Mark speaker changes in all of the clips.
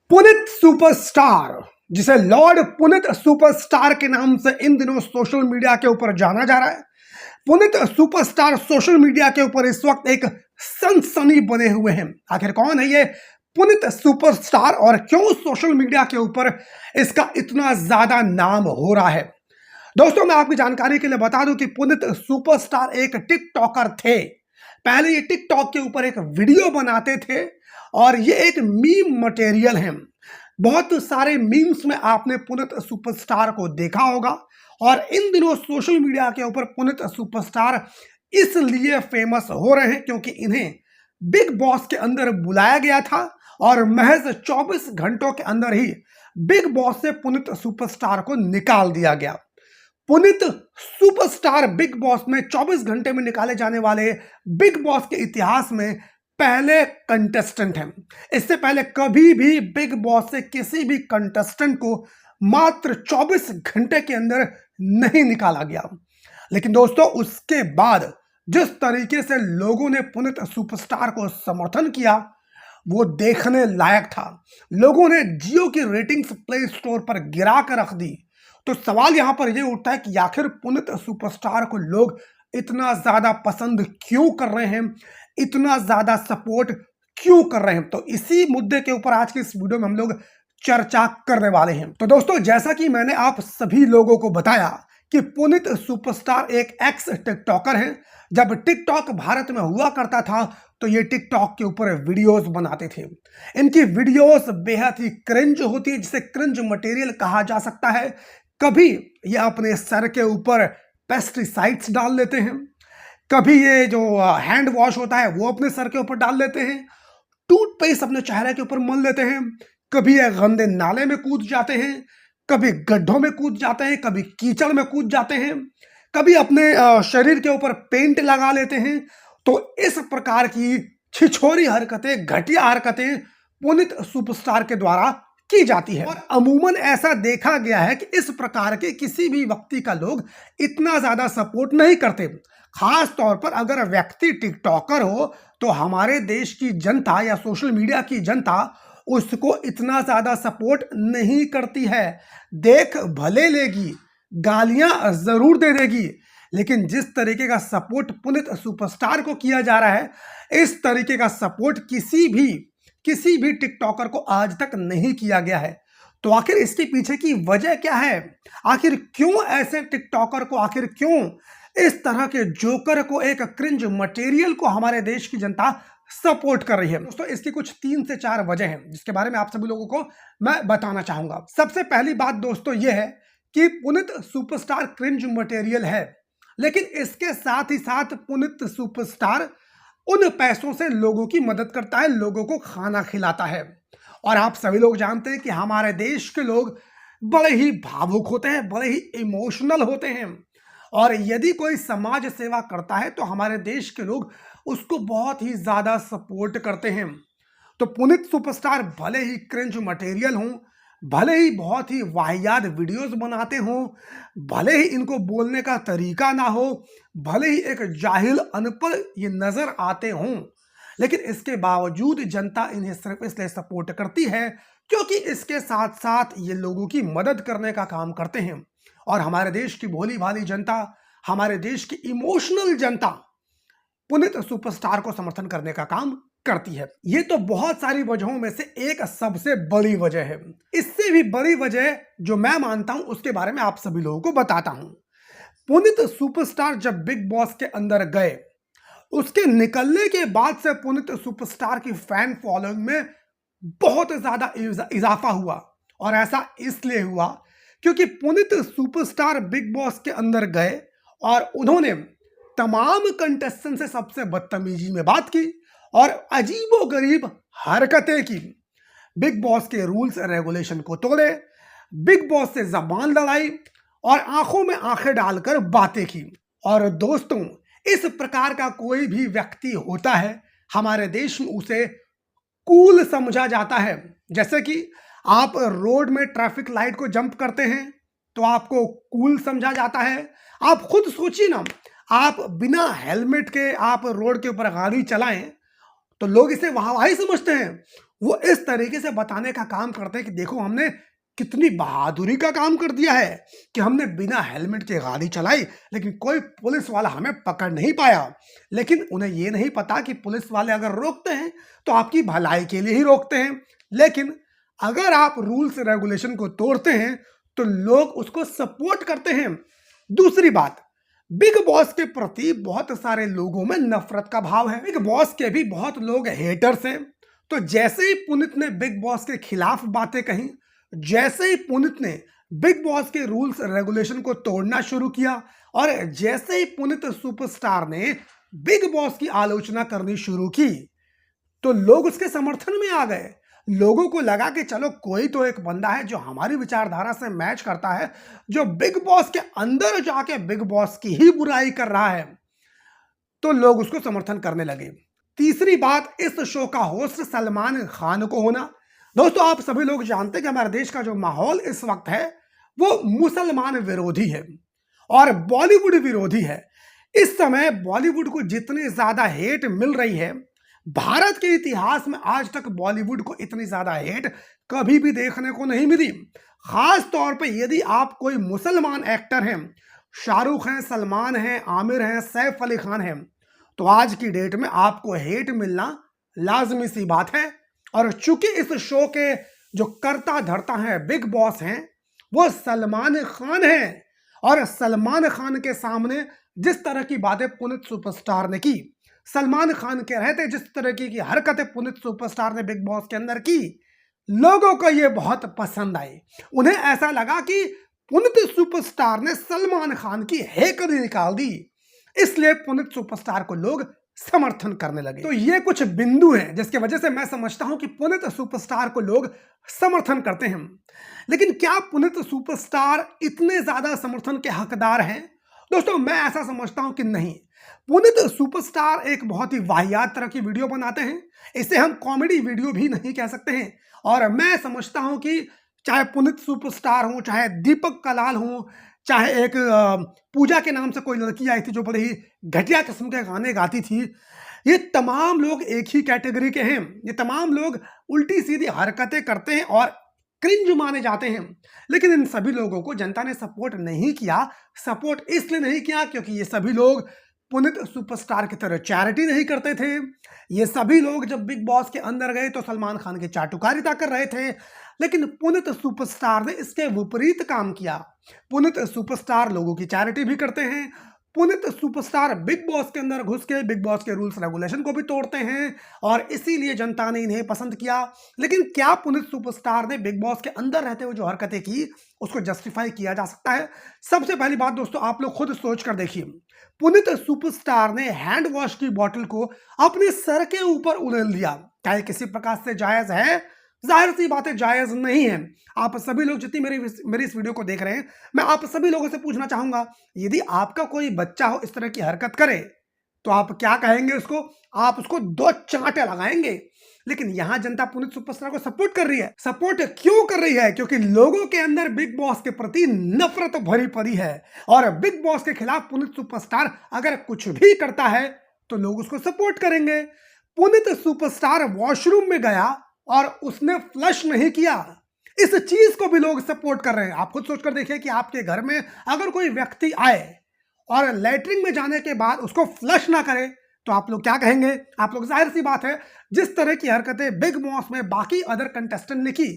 Speaker 1: Puneet superstar, जिसे Lord Puneet superstar के नाम से इन दिनों सोशल मीडिया के ऊपर जाना जा रहा है। पुनीत सुपरस्टार सोशल मीडिया के ऊपर इस वक्त एक सनसनी बने हुए हैं। आखिर कौन है ये पुनीत सुपरस्टार और क्यों सोशल मीडिया के ऊपर इसका इतना ज्यादा नाम हो रहा है? दोस्तों, मैं आपकी जानकारी के लिए बता दूं कि पुनीत सुपरस्टार एक टिकटॉकर थे। पहले ये टिकटॉक के ऊपर एक वीडियो बनाते थे और ये एक मीम मटेरियल है। बहुत सारे मीम्स में आपने पुनीत सुपरस्टार को देखा होगा और इन दिनों सोशल मीडिया के ऊपर पुनीत सुपरस्टार इसलिए फेमस हो रहे हैं क्योंकि इन्हें बिग बॉस के अंदर बुलाया गया था और महज 24 घंटों के अंदर ही बिग बॉस से पुनीत सुपरस्टार को निकाल दिया गया। पुनीत सुपरस्टार बिग बॉस में 24 घंटे में निकाले जाने वाले बिग बॉस के इतिहास में पहले कंटेस्टेंट हैं। इससे पहले कभी भी बिग बॉस से किसी भी कंटेस्टेंट को मात्र 24 घंटे के अंदर नहीं निकाला गया। लेकिन दोस्तों, उसके बाद जिस तरीके से लोगों ने पुनीत सुपरस्टार को समर्थन किया वो देखने लायक था। लोगों ने जियो की रेटिंग्स प्ले स्टोर पर गिरा कर रख दी। तो सवाल यहां पर यह उठता है कि आखिर पुनीत सुपरस्टार को लोग इतना ज्यादा पसंद क्यों कर रहे हैं, इतना ज्यादा सपोर्ट क्यों कर रहे हैं? तो इसी मुद्दे के ऊपर आज की इस वीडियो में हम लोग चर्चा करने वाले हैं। तो दोस्तों, जैसा कि मैंने आप सभी लोगों को बताया कि पुनीत सुपरस्टार एक एक्स टिकटॉकर हैं। जब टिकटॉक भारत में हुआ करता था तो ये टिकटॉक के ऊपर वीडियोस बनाते थे। इनकी वीडियोस बेहद ही क्रिंज होती है, जिसे क्रिंज मटेरियल कहा जा सकता है। कभी ये अपने सर के ऊपर पेस्टिसाइड्स डाल लेते हैं, कभी ये जो हैंड वॉश होता है वो अपने सर के ऊपर डाल लेते हैं, टूथपेस्ट अपने चेहरे के ऊपर मल लेते हैं, कभी ये गंदे नाले में कूद जाते हैं, कभी गड्ढों में कूद जाते हैं, कभी कीचड़ में कूद जाते हैं, कभी अपने शरीर के ऊपर पेंट लगा लेते हैं। तो इस प्रकार की छिछोरी हरकतें, घटिया हरकतें पुनीत सुपरस्टार के द्वारा की जाती है। और अमूमन ऐसा देखा गया है कि इस प्रकार के किसी भी व्यक्ति का लोग इतना ज्यादा सपोर्ट नहीं करते। खास तौर पर अगर व्यक्ति टिकटॉकर हो तो हमारे देश की जनता या सोशल मीडिया की जनता उसको इतना ज्यादा सपोर्ट नहीं करती है। देख भले लेगी, गालियां जरूर दे देगी, लेकिन जिस तरीके का सपोर्ट पुनीत सुपरस्टार को किया जा रहा है, इस तरीके का सपोर्ट किसी भी टिकटॉकर को आज तक नहीं किया गया है। तो आखिर इसके पीछे की वजह क्या है? आखिर क्यों ऐसे टिकटॉकर को, आखिर क्यों इस तरह के जोकर को, एक क्रिंज मटेरियल को हमारे देश की जनता सपोर्ट कर रही है? दोस्तों, इसकी कुछ 3 से 4 वजह हैं जिसके बारे में आप सभी लोगों को मैं बताना चाहूंगा। सबसे पहली बात दोस्तों यह है कि पुनीत सुपरस्टार क्रिंज मटेरियल है, लेकिन इसके साथ ही साथ पुनीत सुपरस्टार उन पैसों से लोगों की मदद करता है, लोगों को खाना खिलाता है। और आप सभी लोग जानते हैं कि हमारे देश के लोग बड़े ही भावुक होते हैं, बड़े ही इमोशनल होते हैं और यदि कोई समाज सेवा करता है तो हमारे देश के लोग उसको बहुत ही ज्यादा सपोर्ट करते हैं। तो पुनीत सुपरस्टार भले ही क्रिंज मटेरियल हों, भले ही बहुत ही वाहियात वीडियोस बनाते हों, भले ही इनको बोलने का तरीका ना हो, भले ही एक जाहिल अनपढ़ ये नजर आते हों, लेकिन इसके बावजूद जनता इन्हें सिर्फ इसलिए सपोर्ट करती है क्योंकि इसके साथ साथ ये लोगों की मदद करने का काम करते हैं। और हमारे देश की भोली भाली जनता, हमारे देश की इमोशनल जनता पुनीत सुपरस्टार को समर्थन करने का काम करती है। ये तो बहुत सारी वजहों में से एक सबसे बड़ी वजह है। इससे भी बड़ी वजह जो मैं मानता हूं उसके बारे में आप सभी लोगों को बताता हूं। पुनीत सुपरस्टार जब बिग बॉस के अंदर गए, उसके निकलने के बाद से पुनीत सुपरस्टार की फैन फॉलोइंग में बहुत ज्यादा इजाफा हुआ। और ऐसा इसलिए हुआ क्योंकि पुनीत सुपरस्टार बिग बॉस के अंदर गए और उन्होंने तमाम कंटेस्टेंट से सबसे बदतमीजी में बात की और अजीबोगरीब हरकतें की। बिग बॉस के रूल्स रेगुलेशन को तोड़े, बिग बॉस से जबान लड़ाई और आंखों में आंखें डालकर बातें की। और दोस्तों, इस प्रकार का कोई भी व्यक्ति होता है हमारे देश में उसे कूल समझा जाता है। जैसे कि आप रोड में ट्रैफिक लाइट को जंप करते हैं तो आपको कूल समझा जाता है। आप खुद सोचिए ना, आप बिना हेलमेट के आप रोड के ऊपर गाड़ी चलाएं तो लोग इसे वाहवाही समझते हैं। वो इस तरीके से बताने का काम करते हैं कि देखो हमने कितनी बहादुरी का काम कर दिया है कि हमने बिना हेलमेट के गाड़ी चलाई, लेकिन कोई पुलिस वाला हमें पकड़ नहीं पाया। लेकिन उन्हें ये नहीं पता कि पुलिस वाले अगर रोकते हैं तो आपकी भलाई के लिए ही रोकते हैं, लेकिन अगर आप रूल्स रेगुलेशन को तोड़ते हैं तो लोग उसको सपोर्ट करते हैं। दूसरी बात, बिग बॉस के प्रति बहुत सारे लोगों में नफरत का भाव है। बिग बॉस के भी बहुत लोग हेटर्स हैं। तो जैसे ही पुनीत ने बिग बॉस के खिलाफ बातें कही, जैसे ही पुनीत ने बिग बॉस के रूल्स रेगुलेशन को तोड़ना शुरू किया, और जैसे ही पुनीत सुपरस्टार ने बिग बॉस की आलोचना करनी शुरू की, तो लोग उसके समर्थन में आ गए। लोगों को लगा कि चलो कोई तो एक बंदा है जो हमारी विचारधारा से मैच करता है, जो बिग बॉस के अंदर जाके बिग बॉस की ही बुराई कर रहा है, तो लोग उसको समर्थन करने लगे। तीसरी बात, इस शो का होस्ट सलमान खान को होना। दोस्तों, आप सभी लोग जानते हैं कि हमारे देश का जो माहौल इस वक्त है वो मुसलमान विरोधी है और बॉलीवुड विरोधी है। इस समय बॉलीवुड को जितनी ज्यादा हेट मिल रही है, भारत के इतिहास में आज तक बॉलीवुड को इतनी ज्यादा हेट कभी भी देखने को नहीं मिली। खास तौर पे यदि आप कोई मुसलमान एक्टर हैं, शाहरुख हैं, सलमान हैं, आमिर हैं, सैफ अली खान हैं, तो आज की डेट में आपको हेट मिलना लाजमी सी बात है। और चूंकि इस शो के जो कर्ता धर्ता हैं, बिग बॉस हैं, वो सलमान खान हैं, और सलमान खान के सामने जिस तरह की बातें पुनीत सुपरस्टार ने की, सलमान खान के रहते जिस तरह की हरकतें पुनीत सुपरस्टार ने बिग बॉस के अंदर की, लोगों को ये बहुत पसंद आई। उन्हें ऐसा लगा कि पुनीत सुपरस्टार ने सलमान खान की हेकड़ी निकाल दी, इसलिए पुनीत सुपरस्टार को लोग समर्थन करने लगे। तो ये कुछ बिंदु हैं जिसकी वजह से मैं समझता हूं कि पुनीत सुपरस्टार को लोग समर्थन करते हैं। लेकिन क्या पुनीत सुपरस्टार इतने ज्यादा समर्थन के हकदार हैं? दोस्तों, मैं ऐसा समझता हूं कि नहीं। पुनीत सुपरस्टार एक बहुत ही वाहियात तरह की वीडियो बनाते हैं, इसे हम कॉमेडी वीडियो भी नहीं कह सकते हैं। और मैं समझता हूं कि चाहे पुनीत सुपरस्टार हो, चाहे दीपक कलाल हो, चाहे एक पूजा के नाम से कोई लड़की आई थी जो बड़े ही घटिया किस्म के गाने गाती थी, ये तमाम लोग एक ही कैटेगरी के हैं। ये तमाम लोग उल्टी सीधी हरकतें करते हैं और क्रिंज माने जाते हैं। लेकिन इन सभी लोगों को जनता ने सपोर्ट नहीं किया। सपोर्ट इसलिए नहीं किया क्योंकि ये सभी लोग पुनीत सुपरस्टार की तरह चैरिटी नहीं करते थे। ये सभी लोग जब बिग बॉस के अंदर गए तो सलमान खान की चाटुकारिता कर रहे थे। लेकिन पुनीत सुपरस्टार ने इसके विपरीत काम किया। पुनीत सुपरस्टार लोगों की चैरिटी भी करते हैं। पुनीत सुपरस्टार बिग बॉस के अंदर घुस के बिग बॉस के रूल्स रेगुलेशन को भी तोड़ते हैं, और इसीलिए जनता ने इन्हें पसंद किया। लेकिन क्या पुनीत सुपरस्टार ने बिग बॉस के अंदर रहते हुए जो हरकतें की उसको जस्टिफाई किया जा सकता है? सबसे पहली बात दोस्तों, आप लोग खुद सोच कर देखिए। पुनीत सुपरस्टार ने हैंड वॉश की बोतल को अपने सर के ऊपर उड़ेल दिया। क्या ये किसी प्रकार से जायज है? जाहिर सी बात है जायज नहीं है। आप सभी लोग जितनी मेरी इस वीडियो को देख रहे हैं, मैं आप सभी लोगों से पूछना चाहूंगा, यदि आपका कोई बच्चा हो इस तरह की हरकत करे तो आप क्या कहेंगे उसको? आप उसको 2 चांटे लगाएंगे। लेकिन यहां जनता पुनीत सुपरस्टार को सपोर्ट कर रही है। सपोर्ट क्यों कर रही है? क्योंकि लोगों के अंदर बिग बॉस के प्रति नफरत भरी पड़ी है, और बिग बॉस के खिलाफ पुनीत सुपरस्टार अगर कुछ भी करता है तो लोग उसको सपोर्ट करेंगे। पुनीत सुपरस्टार वॉशरूम में गया और उसने फ्लश नहीं किया, इस चीज को भी लोग सपोर्ट कर रहे हैं। आप खुद सोचकर देखिए कि आपके घर में अगर कोई व्यक्ति आए और लैट्रिन में जाने के बाद उसको फ्लश ना करे तो आप लोग क्या कहेंगे? आप लोग जाहिर सी बात है जिस तरह की हरकतें बिग बॉस में बाकी अदर कंटेस्टेंट ने की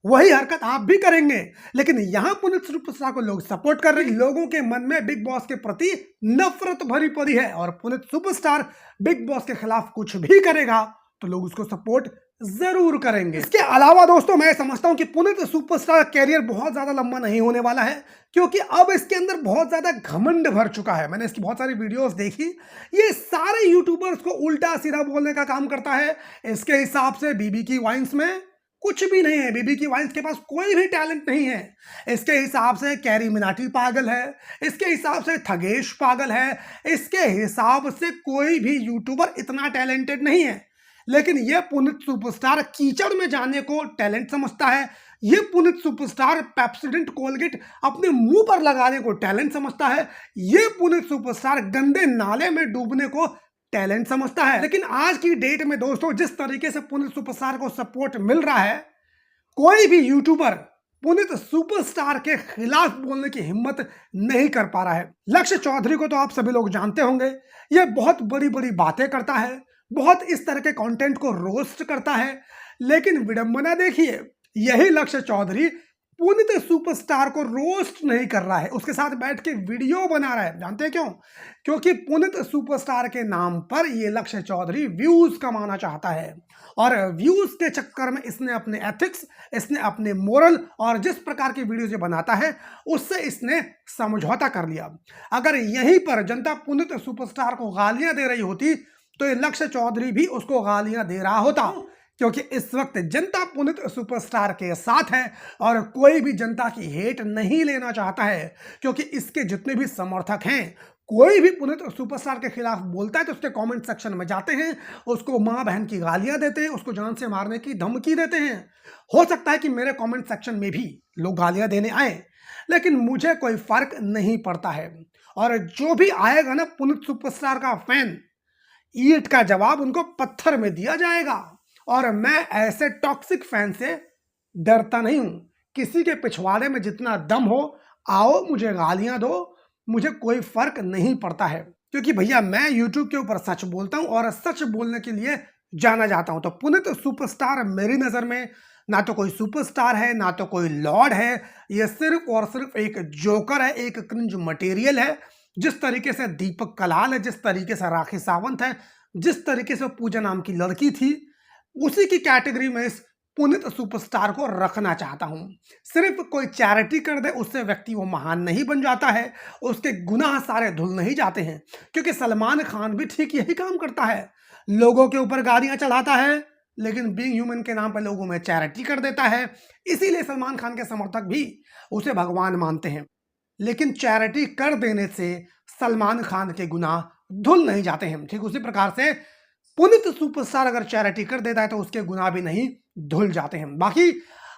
Speaker 1: वही हरकत आप भी करेंगे। लेकिन यहां पुनीत सुपरस्टार को लोग सपोर्ट कर रहे हैं। लोगों के मन में बिग बॉस के प्रति नफरत भरी पड़ी है, और पुनीत सुपरस्टार बिग बॉस के खिलाफ कुछ भी करेगा तो लोग उसको सपोर्ट जरूर करेंगे। इसके अलावा दोस्तों, मैं समझता हूं कि पुनीत सुपरस्टार कैरियर बहुत ज्यादा लंबा नहीं होने वाला है, क्योंकि अब इसके अंदर बहुत ज्यादा घमंड भर चुका है। मैंने इसकी बहुत सारी वीडियोस देखी। ये सारे यूट्यूबर्स को उल्टा सीधा बोलने का काम करता है। इसके हिसाब से बीबी की वाइन्स में कुछ भी नहीं है। बीबी की वाइन्स के पास कोई भी टैलेंट नहीं है। इसके हिसाब से कैरी मिनाटी पागल है, इसके हिसाब से थगेश पागल है, इसके हिसाब से कोई भी यूट्यूबर इतना टैलेंटेड नहीं है। लेकिन यह पुनीत सुपरस्टार कीचड़ में जाने को टैलेंट समझता है। यह पुनीत सुपरस्टार पेप्सोडेंट कोलगेट अपने मुंह पर लगाने को टैलेंट समझता है। यह पुनीत सुपरस्टार गंदे नाले में डूबने को टैलेंट समझता है। लेकिन आज की डेट में दोस्तों जिस तरीके से पुनीत सुपरस्टार को सपोर्ट मिल रहा है, कोई भी यूट्यूबर पुनीत सुपरस्टार के खिलाफ बोलने की हिम्मत नहीं कर पा रहा है। लक्ष्य चौधरी को तो आप सभी लोग जानते होंगे, यह बहुत बड़ी बड़ी बातें करता है, बहुत इस तरह के कंटेंट को रोस्ट करता है। लेकिन विडंबना देखिए, यही लक्ष्य चौधरी पुनीत सुपरस्टार को रोस्ट नहीं कर रहा है, उसके साथ बैठ के वीडियो बना रहा है। जानते हैं क्यों? क्योंकि पुनीत सुपरस्टार के नाम पर ये लक्ष्य चौधरी व्यूज कमाना चाहता है, और व्यूज के चक्कर में इसने अपने एथिक्स, इसने अपने मोरल और जिस प्रकार की वीडियो जो बनाता है उससे इसने समझौता कर लिया। अगर यहीं पर जनता पुनीत सुपरस्टार को गालियां दे रही होती तो ये लक्ष्य चौधरी भी उसको गालियां दे रहा होता, क्योंकि इस वक्त जनता पुनीत सुपरस्टार के साथ है और कोई भी जनता की हेट नहीं लेना चाहता है। क्योंकि इसके जितने भी समर्थक हैं, कोई भी पुनीत सुपरस्टार के खिलाफ बोलता है तो उसके कमेंट सेक्शन में जाते हैं, उसको माँ बहन की गालियां देते हैं, उसको जान से मारने की धमकी देते हैं। हो सकता है कि मेरे कमेंट सेक्शन में भी लोग गालियां देने आए, लेकिन मुझे कोई फर्क नहीं पड़ता है। और जो भी आएगा ना पुनीत सुपरस्टार का फैन, ईंट का जवाब उनको पत्थर में दिया जाएगा। और मैं ऐसे टॉक्सिक फैन से डरता नहीं हूं। किसी के पिछवाड़े में जितना दम हो, आओ मुझे गालियां दो, मुझे कोई फर्क नहीं पड़ता है। क्योंकि भैया मैं यूट्यूब के ऊपर सच बोलता हूं और सच बोलने के लिए जाना जाता हूं। तो पुनीत सुपरस्टार मेरी नजर में ना तो कोई सुपरस्टार है, ना तो कोई लॉर्ड है, ये सिर्फ और सिर्फ एक जोकर है, एक क्रिंज मटेरियल है। जिस तरीके से दीपक कलाल है, जिस तरीके से राखी सावंत है, जिस तरीके से पूजा नाम की लड़की थी, उसी की कैटेगरी में इस पुनीत सुपरस्टार को रखना चाहता हूं। सिर्फ कोई चैरिटी कर दे उससे व्यक्ति वो महान नहीं बन जाता है, उसके गुनाह सारे धुल नहीं जाते हैं। क्योंकि सलमान खान भी ठीक यही काम करता है, लोगों के ऊपर गालियां चढ़ाता है, लेकिन बीइंग ह्यूमन के नाम पर लोगों में चैरिटी कर देता है। इसीलिए सलमान खान के समर्थक भी उसे भगवान मानते हैं। लेकिन चैरिटी कर देने से सलमान खान के गुनाह धुल नहीं जाते हैं। ठीक उसी प्रकार से पुनीत सुपरस्टार अगर चैरिटी कर देता है तो उसके गुनाह भी नहीं धुल जाते हैं। बाकी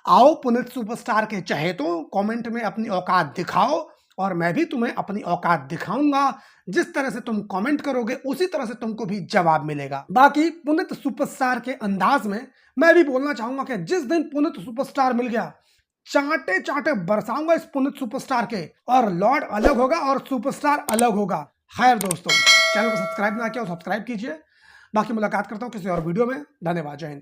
Speaker 1: आओ पुनीत सुपरस्टार के चाहे तो कमेंट में अपनी औकात दिखाओ, और मैं भी तुम्हें अपनी औकात दिखाऊंगा। जिस तरह से तुम कमेंट करोगे उसी तरह से तुमको भी जवाब मिलेगा। बाकी पुनीत सुपरस्टार के अंदाज में मैं भी बोलना चाहूंगा कि जिस दिन पुनीत सुपरस्टार मिल गया, चांटे चांटे बरसाऊंगा इस पुनीत सुपरस्टार के, और लॉर्ड अलग होगा और सुपरस्टार अलग होगा। खैर दोस्तों, चैनल को सब्सक्राइब ना किया तो सब्सक्राइब कीजिए। बाकी मुलाकात करता हूं किसी और वीडियो में। धन्यवाद, जय हिंद।